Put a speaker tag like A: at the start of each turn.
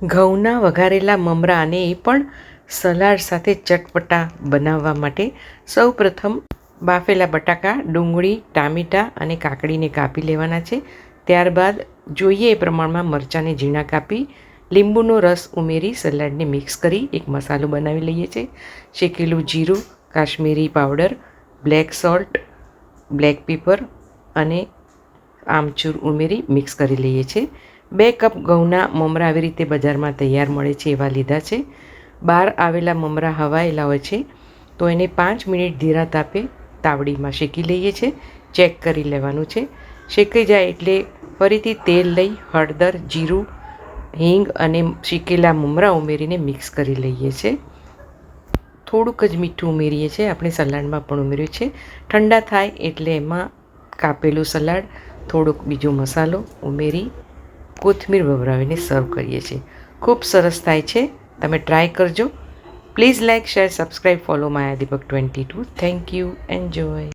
A: ઘઉંના વઘારેલા મમરા અને એ પણ સલાડ સાથે ચટપટા બનાવવા માટે સૌપ્રથમ બાફેલા બટાકા, ડુંગળી, ટામેટાં અને કાકડીને કાપી લેવાના છે. ત્યારબાદ જોઈએ એ પ્રમાણમાં મરચાંને ઝીણા કાપી લીંબુનો રસ ઉમેરી સલાડને મિક્સ કરી એક મસાલો બનાવી લઈએ છીએ. શેકેલું જીરું, Kashmiri powder, black salt, black paper અને આમચૂર ઉમેરી મિક્સ કરી લઈએ છીએ. 2 કપ ઘઉંના મમરા આવી રીતે બજારમાં તૈયાર મળે છે એવા લીધા છે. બહાર આવેલા મમરા હવાયેલા હોય છે તો એને 5 મિનિટ ધીરા તાપે તાવડીમાં શેકી લઈએ છીએ. ચેક કરી લેવાનું છે. શેકાઈ જાય એટલે ફરીથી તેલ લઈ હળદર, જીરું, હિંગ અને શેકેલા મમરા ઉમેરીને મિક્સ કરી લઈએ છીએ. થોડુંક જ મીઠું ઉમેરીએ છીએ, આપણે સલાડમાં પણ ઉમેર્યું છે. ઠંડા થાય એટલે એમાં કાપેલું સલાડ, થોડોક બીજો મસાલો ઉમેરી કોથમીર વવરાવીને સર્વ કરીએ છીએ. ખૂબ સરસ થાય છે, તમે ટ્રાય કરજો. Please like, share, subscribe, follow Maya Deepak 22. Thank you. Enjoy.